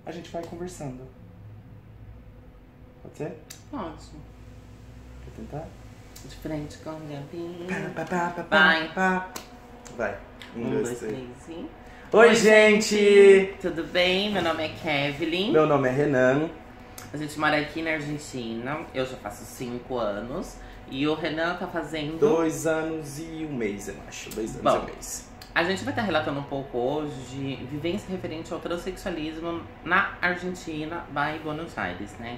a gente vai conversando. Pode ser? Pode. Quer tentar? De frente com o Gabi. Vai. Vai. Vai. Um, dois, três e... Oi, gente! Tudo bem? Meu nome é Kevlin. Meu nome é Renan. A gente mora aqui na Argentina. Eu já faço 5 anos. E o Renan tá fazendo... 2 anos e um mês, eu acho. 2 anos e um mês. A gente vai estar relatando um pouco hoje de vivência referente ao transexualismo na Argentina, by Buenos Aires, né?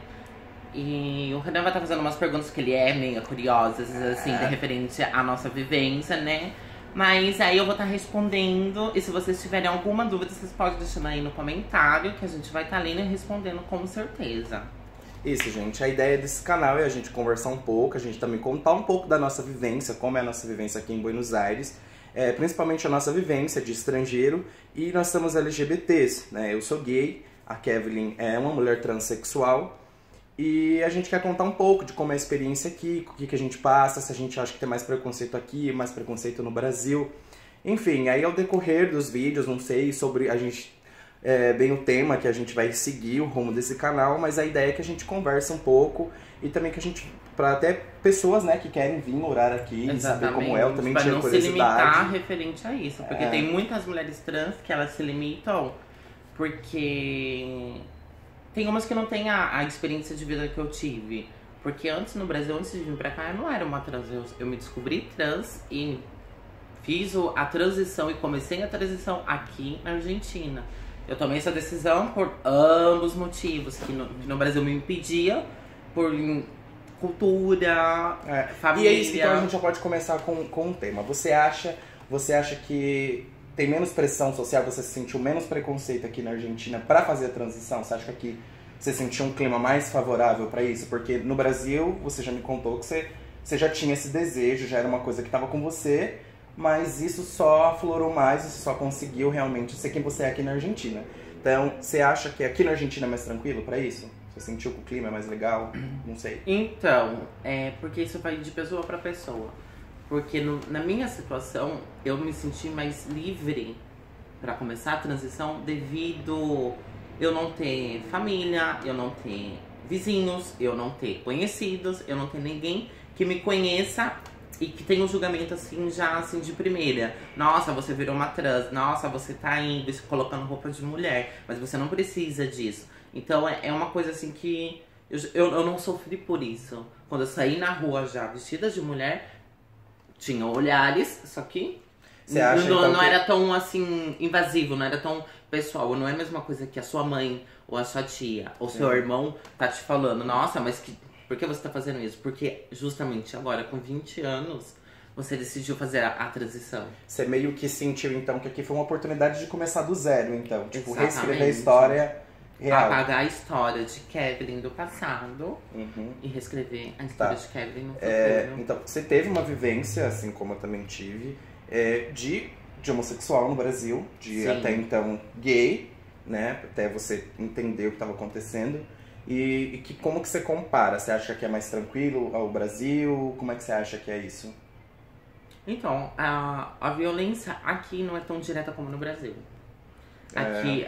E o Renan vai estar fazendo umas perguntas que ele é meio curiosas, assim, de referente à nossa vivência, né? Mas aí eu vou estar respondendo, e se vocês tiverem alguma dúvida, vocês podem deixar aí no comentário, que a gente vai estar lendo e respondendo com certeza. Isso, gente. A ideia desse canal é a gente conversar um pouco, a gente também contar um pouco da nossa vivência, como é a nossa vivência aqui em Buenos Aires, principalmente a nossa vivência de estrangeiro, e nós somos LGBTs, né? Eu sou gay, a Kevlin é uma mulher transexual, e a gente quer contar um pouco de como é a experiência aqui, o que a gente passa, se a gente acha que tem mais preconceito aqui, mais preconceito no Brasil. Enfim, aí ao decorrer dos vídeos, não sei sobre a gente bem o tema que a gente vai seguir, o rumo desse canal, mas a ideia é que a gente converse um pouco e também que a gente, para até pessoas, né, que querem vir morar aqui e saber como é, eu também tinha curiosidade. Para não se limitar referente a isso, porque tem muitas mulheres trans que elas se limitam porque... Tem umas que não têm a experiência de vida que eu tive. Porque antes, no Brasil, antes de vir pra cá, eu não era uma trans. Eu me descobri trans e fiz a transição e comecei a transição aqui na Argentina. Eu tomei essa decisão por ambos motivos. Que no Brasil me impedia, por cultura, família... E é isso, então a gente já pode começar com um tema. Você acha que tem menos pressão social, você sentiu menos preconceito aqui na Argentina pra fazer a transição? Você acha que aqui você sentiu um clima mais favorável pra isso? Porque no Brasil, você já me contou que você já tinha esse desejo, já era uma coisa que tava com você, mas isso só aflorou mais, você só conseguiu realmente ser quem você é aqui na Argentina. Então, você acha que aqui na Argentina é mais tranquilo pra isso? Você sentiu que o clima é mais legal? Não sei. Então, porque isso vai de pessoa pra pessoa. Porque na minha situação, eu me senti mais livre para começar a transição devido eu não ter família, eu não ter vizinhos, eu não ter conhecidos, eu não ter ninguém que me conheça e que tenha um julgamento assim, já assim de primeira. Nossa, você virou uma trans, nossa, você tá indo colocando roupa de mulher, mas você não precisa disso. Então é uma coisa assim que eu não sofri por isso. Quando eu saí na rua já vestida de mulher, tinha olhares, só que não era tão assim invasivo, não era tão pessoal. Não é a mesma coisa que a sua mãe, ou a sua tia, ou seu irmão tá te falando, nossa, mas por que você tá fazendo isso? Porque justamente agora, com 20 anos, você decidiu fazer a transição. Você meio que sentiu então que aqui foi uma oportunidade de começar do zero, então. Tipo, exatamente. Reescrever a história real. Apagar a história de Kevlin do passado e reescrever a história de Kevlin no futuro. Então, você teve uma vivência, assim como eu também tive, de homossexual no Brasil, de até então gay, né? Até você entender o que estava acontecendo. E como que você compara? Você acha que é mais tranquilo ao Brasil? Como é que você acha que é isso? Então, a violência aqui não é tão direta como no Brasil.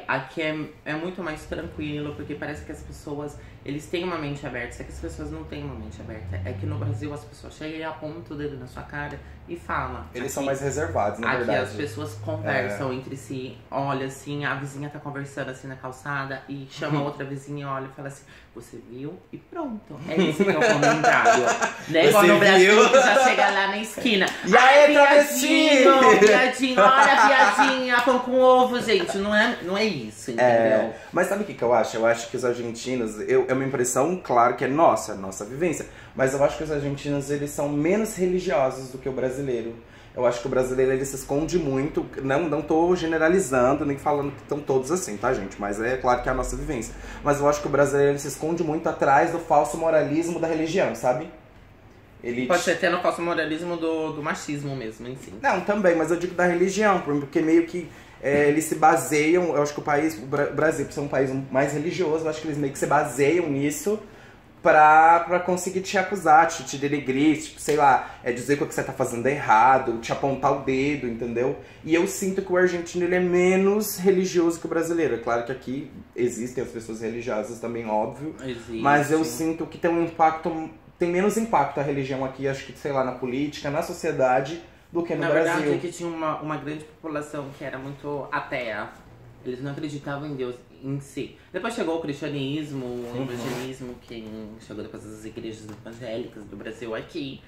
Aqui é muito mais tranquilo, porque parece que as pessoas, eles têm uma mente aberta, só que as pessoas não têm uma mente aberta. É que no Brasil as pessoas chegam e apontam o dedo na sua cara e falam. Eles são mais reservados, na verdade. Aqui as pessoas conversam entre si, olha assim, a vizinha tá conversando assim na calçada e chama outra vizinha, olha e fala assim, você viu? E pronto. É isso que é o comentário. Né? Igual no Brasil, que já chega lá na esquina. E aí, travestinho! Viadinho, olha, viadinha, pão com ovo, gente. Não é isso, entendeu? Mas sabe o que eu acho? Eu acho que os argentinos, é uma impressão, claro, que é nossa vivência. Mas eu acho que os argentinos, eles são menos religiosos do que o brasileiro. Eu acho que o brasileiro, ele se esconde muito. Não tô generalizando, nem falando que estão todos assim, tá, gente? Mas é claro que é a nossa vivência. Mas eu acho que o brasileiro, ele se esconde muito atrás do falso moralismo da religião, sabe? Pode ser até no falso moralismo do machismo mesmo, enfim. Não, também, mas eu digo da religião, porque meio que eles se baseiam, eu acho que o Brasil, por ser um país mais religioso, eu acho que eles meio que se baseiam nisso pra conseguir te acusar, te denegrir, tipo, sei lá, dizer que o que você tá fazendo é errado, te apontar o dedo, entendeu? E eu sinto que o argentino, ele é menos religioso que o brasileiro. É claro que aqui existem as pessoas religiosas também, óbvio. Existe. Mas eu sinto que tem um impacto, tem menos impacto a religião aqui, acho que, sei lá, na política, na sociedade, do que no Brasil. Na verdade, é que tinha uma grande população que era muito ateia. Eles não acreditavam em Deus em si. Depois chegou o cristianismo, o evangelismo, que chegou depois das igrejas evangélicas do Brasil aqui.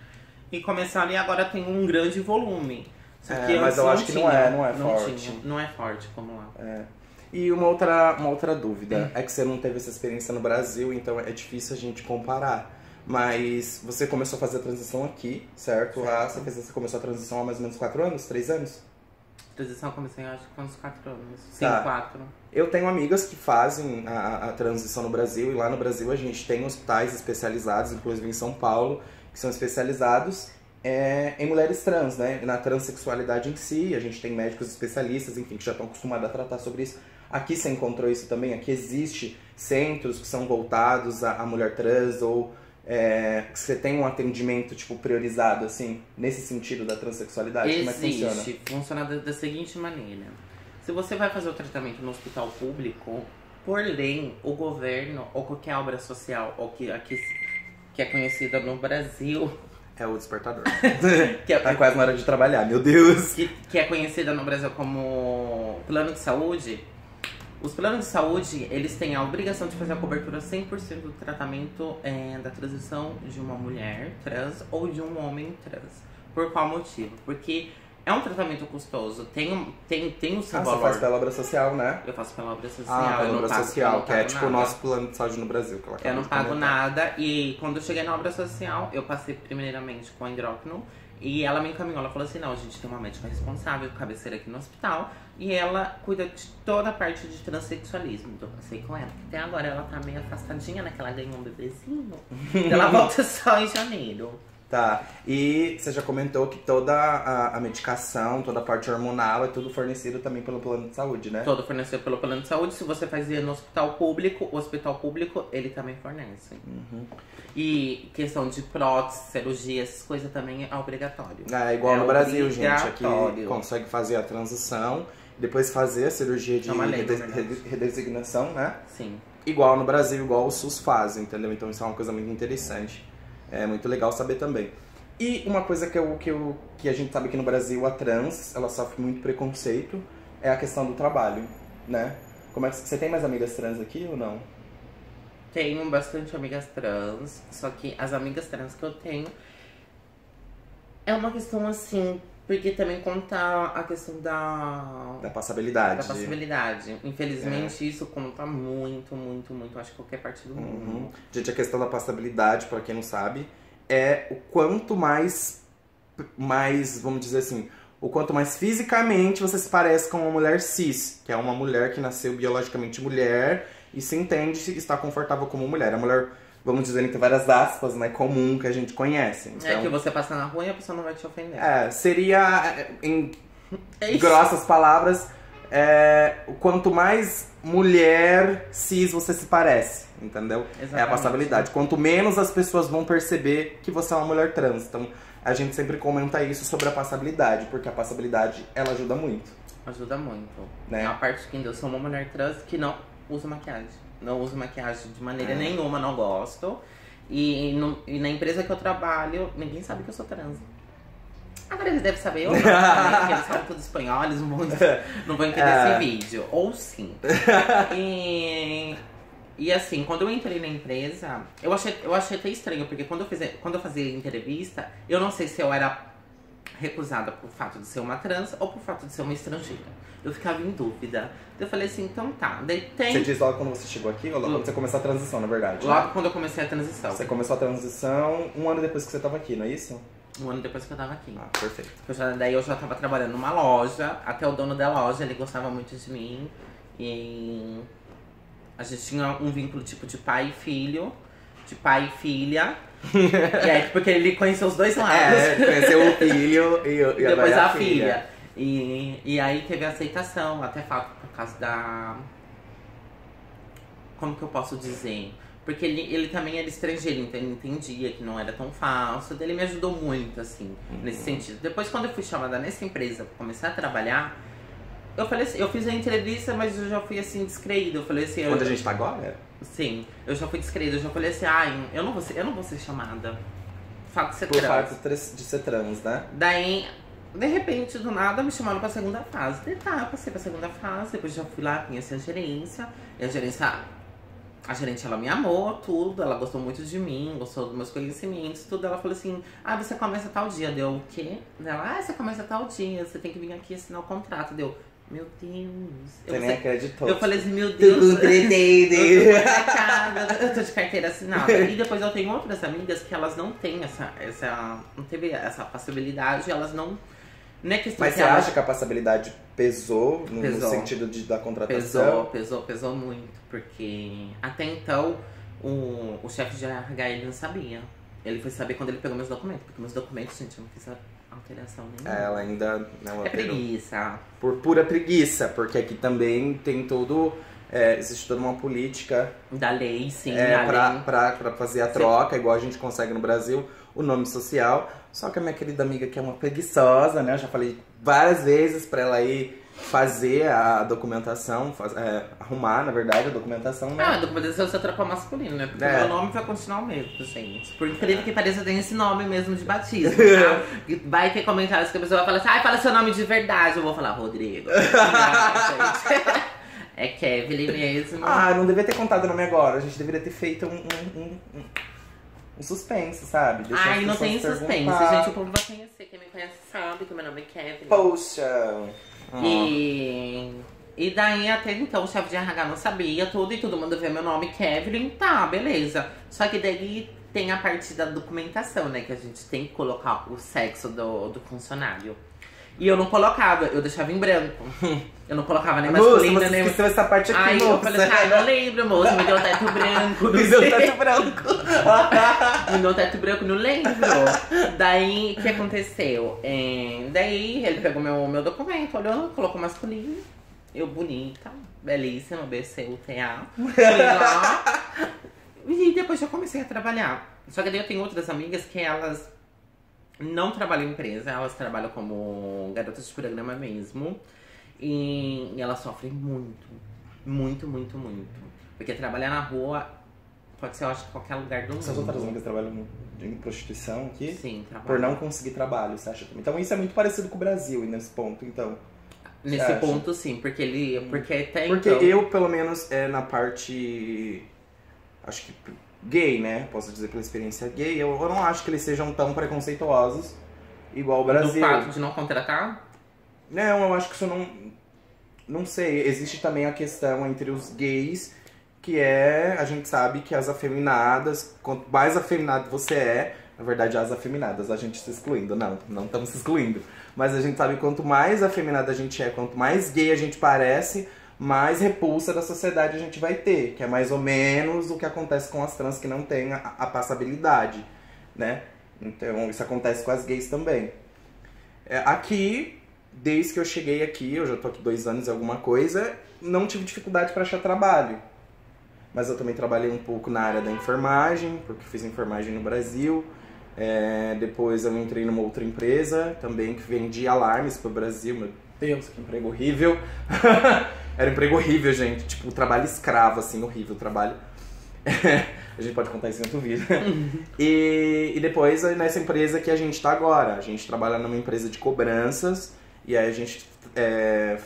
E começaram, e agora tem um grande volume. Só que mas eu acho que não é forte. Não é forte como lá. E uma outra dúvida, é que você não teve essa experiência no Brasil, então é difícil a gente comparar. Mas você começou a fazer a transição aqui, certo? Você começou a transição há mais ou menos 4 anos? 3 anos? Transição eu comecei, acho que com uns 4 anos. Sim, Tá. 4. Eu tenho amigas que fazem a transição no Brasil, e lá no Brasil a gente tem hospitais especializados, inclusive em São Paulo, que são especializados em mulheres trans, né? Na transexualidade em si. A gente tem médicos especialistas, enfim, que já estão acostumados a tratar sobre isso. Aqui você encontrou isso também? Aqui existe centros que são voltados à mulher trans, ou que você tem um atendimento, tipo, priorizado, assim, nesse sentido da transexualidade? Como é que funciona? Existe. Funciona da seguinte maneira. Se você vai fazer o tratamento no hospital público, por lei, o governo ou qualquer obra social ou que é conhecida no Brasil... É o despertador. que é, Tá quase na hora de trabalhar, meu Deus! Que é conhecida no Brasil como plano de saúde. Os planos de saúde, eles têm a obrigação de fazer a cobertura 100% do tratamento da transição de uma mulher trans ou de um homem trans. Por qual motivo? Porque é um tratamento custoso, tem o seu valor. Você faz pela obra social, né? Eu faço pela obra social. Pela obra social, que é tipo o nada. nosso plano de saúde no Brasil. Que ela Eu não acabou de pago comentar. nada, e quando eu cheguei na obra social, eu passei primeiramente com a endócrino, e ela me encaminhou, ela falou assim, não, a gente tem uma médica responsável, cabeceira aqui no hospital, e ela cuida de toda a parte de transexualismo. Então eu passei com ela, até agora ela tá meio afastadinha, né, que ela ganhou um bebezinho, ela volta só em janeiro. Tá, e você já comentou que toda a medicação, toda a parte hormonal é tudo fornecido também pelo plano de saúde, né? Todo fornecido pelo plano de saúde. Se você fazia no hospital público, o hospital público, ele também fornece. E questão de prótese, cirurgia, essas coisas também é obrigatório. É igual no Brasil, gente. Aqui obrigatório. consegue fazer a transição, depois fazer a cirurgia de É uma lei, na verdade. redesignação, né? Sim. Igual no Brasil, igual o SUS faz, entendeu? Então isso é uma coisa muito interessante. É muito legal saber também. E uma coisa que a gente sabe que no Brasil, a trans, ela sofre muito preconceito, é a questão do trabalho, né? Como é que você tem mais amigas trans aqui ou não? Tenho bastante amigas trans, só que as amigas trans que eu tenho é uma questão assim, porque também conta a questão Da passabilidade. da passibilidade. Infelizmente, isso conta muito, muito, muito, acho que qualquer parte do mundo. Gente, a questão da passabilidade, pra quem não sabe, é o quanto mais, vamos dizer assim, o quanto mais fisicamente você se parece com uma mulher cis, que é uma mulher que nasceu biologicamente mulher e se entende se está confortável como mulher. A mulher, vamos dizer, entre várias aspas, né, comum que a gente conhece. Então, É que você passa na rua e a pessoa não vai te ofender. Seria, em É isso. grossas palavras, o quanto mais mulher cis você se parece, entendeu? É a Exatamente. passabilidade. Quanto menos as pessoas vão perceber que você é uma mulher trans. Então, a gente sempre comenta isso sobre a passabilidade, porque a passabilidade, ela ajuda muito. Ajuda muito. Né? É a parte que eu sou uma mulher trans que não usa maquiagem. Não uso maquiagem de maneira nenhuma, não gosto. E na empresa que eu trabalho, ninguém sabe que eu sou trans. Agora eles devem saber, eu não, né? Porque eles falam tudo espanhol, eles não vão entender esse vídeo. Ou sim. E assim, quando eu entrei na empresa, eu achei até estranho, porque quando eu fazia entrevista, eu não sei se eu era recusada por fato de ser uma trans ou por fato de ser uma estrangeira. Eu ficava em dúvida. Eu falei assim, então tá. Daí tem... Você diz logo quando você chegou aqui ou logo quando você começou a transição, na verdade? Logo né? quando eu comecei a transição. Você começou a transição 1 ano depois que você estava aqui, não é isso? 1 ano depois que eu tava aqui. Ah, perfeito. Daí eu já tava trabalhando numa loja, até o dono da loja, ele gostava muito de mim. E a gente tinha um vínculo tipo de pai e filho, de pai e filha. E aí, porque ele conheceu os dois lados. Conheceu o filho e depois agora a filha. E aí teve aceitação, até fato por causa da... Como que eu posso dizer? Porque ele também era estrangeiro, então ele entendia que não era tão fácil. Ele me ajudou muito, assim, nesse sentido. Depois, quando eu fui chamada nessa empresa pra começar a trabalhar, eu falei assim, eu fiz a entrevista, mas eu já fui assim, descreída. Eu falei assim. Onde a gente tá agora? Sim, eu já fui descreída, eu já falei assim, eu não vou ser chamada. Fato de ser Por trans. fato de ser trans, né? Daí, de repente, do nada, me chamaram pra segunda fase. Daí tá, eu passei pra segunda fase, depois já fui lá, conheci a gerência. E a gerente, ela me amou, tudo. Ela gostou muito de mim, gostou dos meus conhecimentos, tudo. Ela falou assim, você começa tal dia. Deu o quê? Ela, você começa tal dia, você tem que vir aqui assinar o contrato. Deu, meu Deus. Você nem acreditou. Eu falei assim, meu Deus. Eu tô de carteira assinada. E depois eu tenho outras amigas que elas não têm não teve essa possibilidade, elas não é questão. Mas você acha que a passabilidade pesou no sentido da contratação? Pesou muito, porque até então o chefe de RH ele não sabia. Ele foi saber quando ele pegou meus documentos, porque meus documentos, gente, eu não fiz alteração nenhuma. Ela ainda não alterou. Preguiça. Por pura preguiça, porque aqui também tem todo. Existe toda uma política da lei, sim. Pra fazer a troca, igual a gente consegue no Brasil, o nome social. Só que a minha querida amiga que é uma preguiçosa, né? Eu já falei várias vezes pra ela ir fazer a documentação, arrumar, na verdade, a documentação, né? A documentação você trocar masculino, né? Porque o meu nome vai continuar o mesmo, gente. Por incrível que pareça, tem esse nome mesmo de batismo, tá? Vai ter comentários que a pessoa vai falar assim, fala seu nome de verdade. Eu vou falar, Rodrigo. Não, gente. É Kevin mesmo. Não devia ter contado o nome agora. A gente deveria ter feito um suspense, sabe? Não tem suspense, gente. O povo vai conhecer. Quem me conhece sabe que meu nome é Kevin. Poxa! E daí, até então, o chefe de RH não sabia tudo. E todo mundo vê meu nome, Kevin. Tá, beleza. Só que daí tem a parte da documentação, né? Que a gente tem que colocar o sexo do funcionário. E eu não colocava, eu deixava em branco. Eu não colocava nem masculino, nem... esqueceu essa parte aqui, moça. Eu falei assim, não lembro, moço. Me deu um teto branco. Me deu um teto branco. Me deu um teto branco, não lembro. Daí, o que aconteceu? Daí, ele pegou meu documento, olhou, colocou masculino. Eu bonita, belíssima, BCUTA. Fui lá. E depois eu comecei a trabalhar. Só que daí eu tenho outras amigas que elas não trabalham em empresa, elas trabalham como garotas de programa mesmo. E elas sofrem muito, muito, muito, muito. Porque trabalhar na rua pode ser, eu acho, qualquer lugar do mundo. Essas outras amigas trabalham em prostituição aqui? Sim, trabalham. Por não conseguir trabalho, você acha também? Então isso é muito parecido com o Brasil, nesse ponto, então. Nesse ponto, sim, porque até Porque então... eu, pelo menos, na parte... Acho que gay, né? Posso dizer pela experiência gay. Eu não acho que eles sejam tão preconceituosos igual o Brasil. No fato de não contratar? Não, eu acho que isso não sei. Existe também a questão entre os gays, que a gente sabe que as afeminadas, quanto mais afeminado você na verdade as afeminadas, a gente se excluindo, não estamos se excluindo. Mas a gente sabe que quanto mais afeminada a gente quanto mais gay a gente parece, mais repulsa da sociedade a gente vai ter. Que é mais ou menos o que acontece com as trans que não têm a passabilidade, né? Então isso acontece com as gays também. Aqui, desde que eu cheguei aqui, eu já tô aqui 2 anos e alguma coisa, não tive dificuldade para achar trabalho. Mas eu também trabalhei um pouco na área da enfermagem, porque fiz enfermagem no Brasil. Depois eu entrei numa outra empresa também que vendia alarmes pro Brasil. Meu Deus, que emprego horrível. Era um emprego horrível, gente. Tipo, trabalho escravo, assim, horrível o trabalho. A gente pode contar isso em outro vídeo. E depois nessa empresa que a gente tá agora. A gente trabalha numa empresa de cobranças. E aí a gente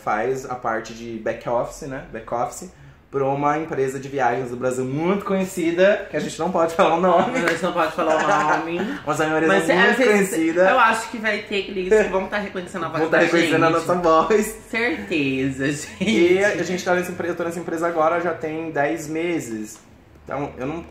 faz a parte de back office, né? Back office. Por uma empresa de viagens do Brasil muito conhecida, que a gente não pode falar o nome. A gente não pode falar o nome. Mas é uma empresa muito conhecida. Eu acho que vai ter aqueles que vão estar reconhecendo a voz da gente. Vão estar reconhecendo a nossa voz. Certeza, gente. E a gente tá eu tô nessa empresa agora já tem 10 meses. Então eu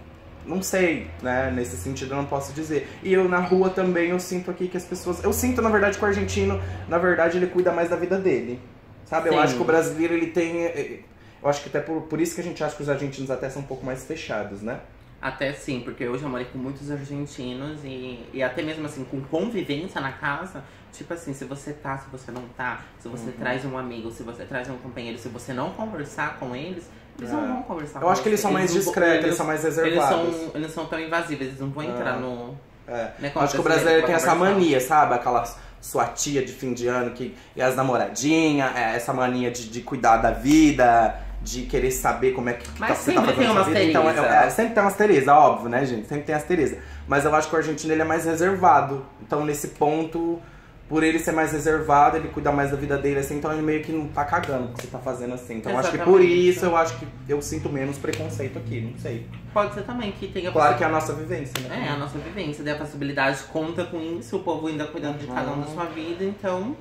não sei, né? Nesse sentido eu não posso dizer. E eu na rua também, eu sinto aqui que as pessoas... Eu sinto, na verdade, que o argentino, na verdade, ele cuida mais da vida dele. Sabe? Sim. Eu acho que o brasileiro, ele tem... Eu acho que até por isso que a gente acha que os argentinos até são um pouco mais fechados, né? Até sim, porque eu já morei com muitos argentinos e até mesmo assim, com convivência na casa, tipo assim, se você tá, se você não tá, se você traz um amigo, se você traz um companheiro, se você não conversar com eles, Eles não vão conversar com Eu acho que eles são mais discretos, eles são mais reservados. Eles são tão invasivos, eles não vão entrar no... Né, acho que o brasileiro tem essa mania, sabe? Aquela sua tia de fim de ano e as namoradinhas, essa mania de cuidar da vida, de querer saber como é que você tá fazendo a sua vida. Então, sempre tem umas Tereza, óbvio, né, gente? Sempre tem as Tereza. Mas eu acho que o argentino ele é mais reservado. Então, nesse ponto, por ele ser mais reservado, ele cuida mais da vida dele, assim, então ele meio que não tá cagando o que você tá fazendo assim. Então, acho que por isso, eu acho que eu sinto menos preconceito aqui, não sei. Pode ser também que tenha... Claro que é a nossa vivência, né? A nossa vivência, daí a possibilidade conta com isso, o povo ainda cuidando de cada um da sua vida, então...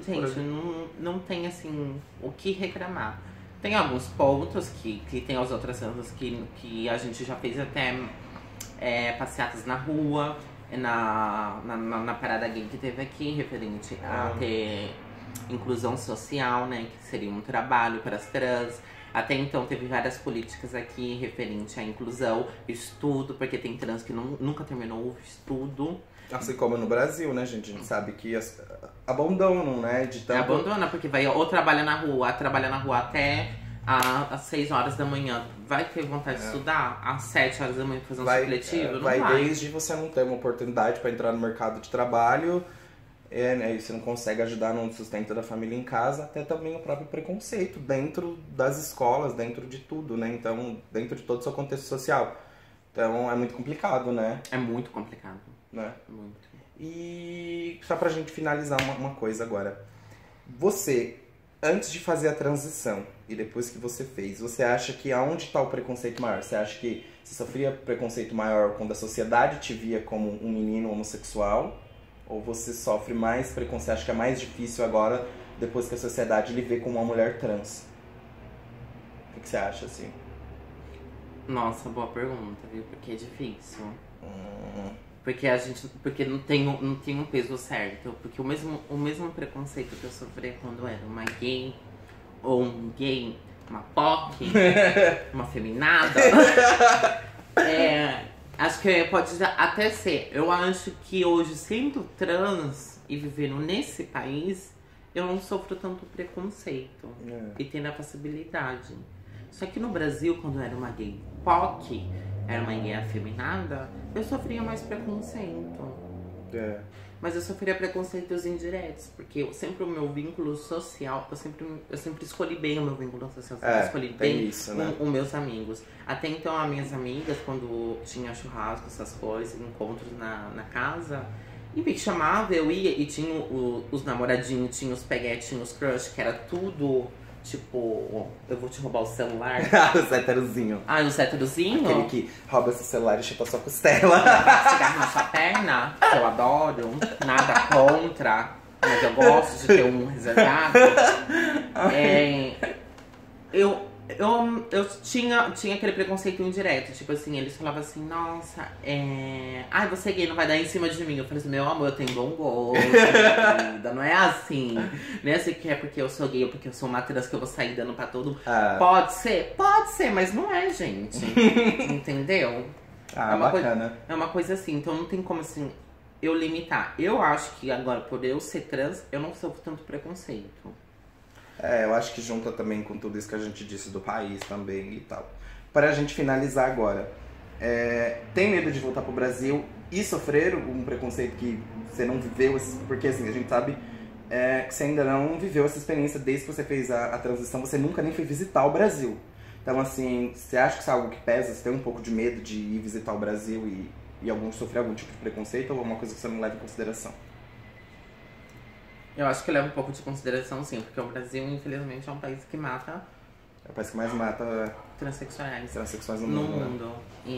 Gente, não tem, assim, o que reclamar. Tem alguns pontos que tem as outras anos que a gente já fez até passeatas na rua, na parada gay que teve aqui, referente a ter inclusão social, né? Que seria um trabalho para as trans. Até então teve várias políticas aqui referente à inclusão, estudo, porque tem trans que nunca terminou o estudo. Assim como no Brasil, né, gente? A gente sabe que abandonam, né? Abandona, porque vai ou trabalha na rua até às 6 horas da manhã. Vai ter vontade de estudar às 7 horas da manhã fazer um supletivo? Não vai. Desde você não ter uma oportunidade para entrar no mercado de trabalho, né, e você não consegue ajudar no sustento da família em casa, até também o próprio preconceito dentro das escolas, dentro de tudo, né? Então, dentro de todo o seu contexto social. Então, é muito complicado, né? É muito complicado. Né? Muito. E só pra gente finalizar uma coisa agora. Você, antes de fazer a transição e depois que você fez, você acha que aonde tá o preconceito maior? Você acha que você sofria preconceito maior quando a sociedade te via como um menino homossexual? Ou você sofre mais preconceito? Acha que é mais difícil agora, depois que a sociedade lhe vê como uma mulher trans? O que você acha, assim? Nossa, boa pergunta, viu? Porque é difícil. Porque não tem um peso certo. Porque o mesmo preconceito que eu sofri quando eu era uma gay, ou um gay, uma POC, uma feminada, acho que pode até ser. Eu acho que hoje, sendo trans e vivendo nesse país, eu não sofro tanto preconceito. E tendo a possibilidade. Só que no Brasil, quando eu era uma gay POC, era uma gay afeminada, eu sofria mais preconceito. Mas eu sofria preconceitos indiretos, porque o meu vínculo social, eu sempre escolhi bem o meu vínculo social, eu escolhi bem isso, né? os meus amigos. Até então, as minhas amigas, quando tinha churrasco, essas coisas, encontros na casa, e me chamava, eu ia, e tinha os namoradinhos, tinha os peguetinhos, os crush, que era tudo... Tipo, eu vou te roubar o celular. Os héterozinho. Os héterozinho? Aquele que rouba seu celular e chupa sua costela. Cigarro na sua perna, que eu adoro. Nada contra, mas eu gosto de ter um reservado. Eu tinha aquele preconceito indireto. Tipo assim, eles falavam assim, nossa, você é gay, não vai dar em cima de mim. Eu falei assim, meu amor, eu tenho bom gosto, vida. Não é assim. Não é assim que é porque eu sou gay ou porque eu sou uma trans que eu vou sair dando pra todo mundo. Pode ser, mas não é, gente. Entendeu? Bacana. É uma coisa assim, então não tem como assim eu limitar. Eu acho que agora, por eu ser trans, eu não sofro tanto preconceito. Eu acho que junta também com tudo isso que a gente disse do país também e tal. Para a gente finalizar agora, tem medo de voltar pro Brasil e sofrer um preconceito que você não viveu? Porque assim, a gente sabe que você ainda não viveu essa experiência desde que você fez a transição, você nunca nem foi visitar o Brasil. Então assim, você acha que isso é algo que pesa? Você tem um pouco de medo de ir visitar o Brasil e sofrer algum tipo de preconceito ou alguma coisa que você não leva em consideração? Eu acho que eu levo um pouco de consideração, sim, porque o Brasil, infelizmente, é um país que mata... É o país que mais mata... Transexuais no mundo. Né?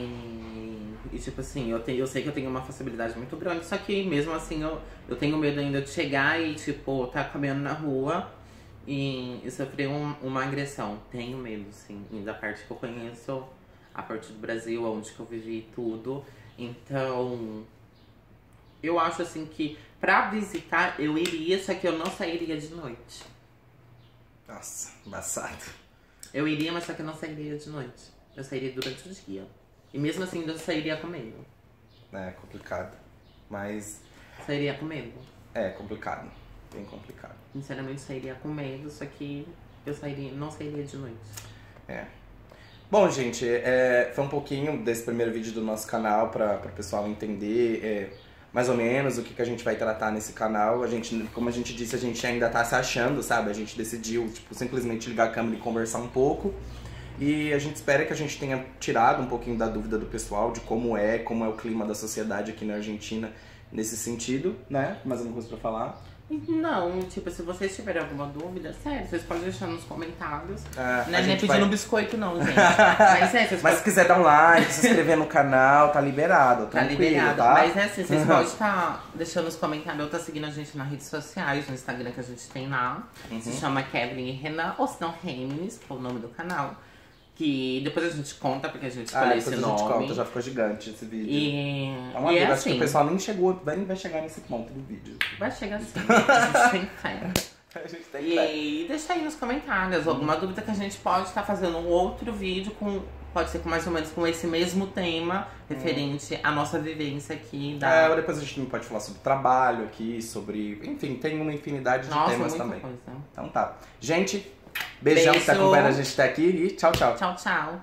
E tipo assim, eu sei que eu tenho uma facilidade muito grande, só que mesmo assim eu tenho medo ainda de chegar e, tipo, tá caminhando na rua e sofrer uma agressão. Tenho medo, sim. E da parte que eu conheço, a parte do Brasil, onde que eu vivi tudo. Então... Eu acho assim que pra visitar eu iria, só que eu não sairia de noite. Nossa, embaçado. Eu iria, mas só que eu não sairia de noite. Eu sairia durante o dia. E mesmo assim eu sairia com medo. É complicado. Mas... Sairia com medo. É complicado. Bem complicado. Sinceramente sairia com medo, só que eu não sairia de noite. Bom, gente, foi um pouquinho desse primeiro vídeo do nosso canal para o pessoal entender mais ou menos o que a gente vai tratar nesse canal. Como a gente disse, a gente ainda tá se achando, sabe? A gente decidiu, tipo, simplesmente ligar a câmera e conversar um pouco. E a gente espera que a gente tenha tirado um pouquinho da dúvida do pessoal de como é o clima da sociedade aqui na Argentina nesse sentido, né? Mais alguma coisa pra falar? Não, tipo, se vocês tiverem alguma dúvida, sério, vocês podem deixar nos comentários. Não é gente pedindo biscoito não, gente. Mas Mas se quiser dar um like, se inscrever no canal, tá liberado, tá liberado. Tá? Mas assim, vocês podem estar deixando nos comentários ou tá seguindo a gente nas redes sociais, no Instagram que a gente tem lá. Se chama Kevin e Renan, ou se não, Reminis, que é o nome do canal. Que depois a gente conta, porque a gente escolheu esse nome. A gente conta, já ficou gigante esse vídeo. É uma assim, acho que o pessoal nem chegou, nem vai chegar nesse ponto do vídeo. Vai chegar sim, a gente tem fé. A gente tem fé. E deixa aí nos comentários alguma dúvida que a gente pode estar fazendo um outro vídeo pode ser mais ou menos com esse mesmo tema, referente à nossa vivência aqui. Depois a gente também pode falar sobre trabalho aqui, sobre... Enfim, tem uma infinidade de temas também. Coisa. Então tá. Gente, beijão que tá acompanhando a gente até aqui e tchau, tchau. Tchau, tchau.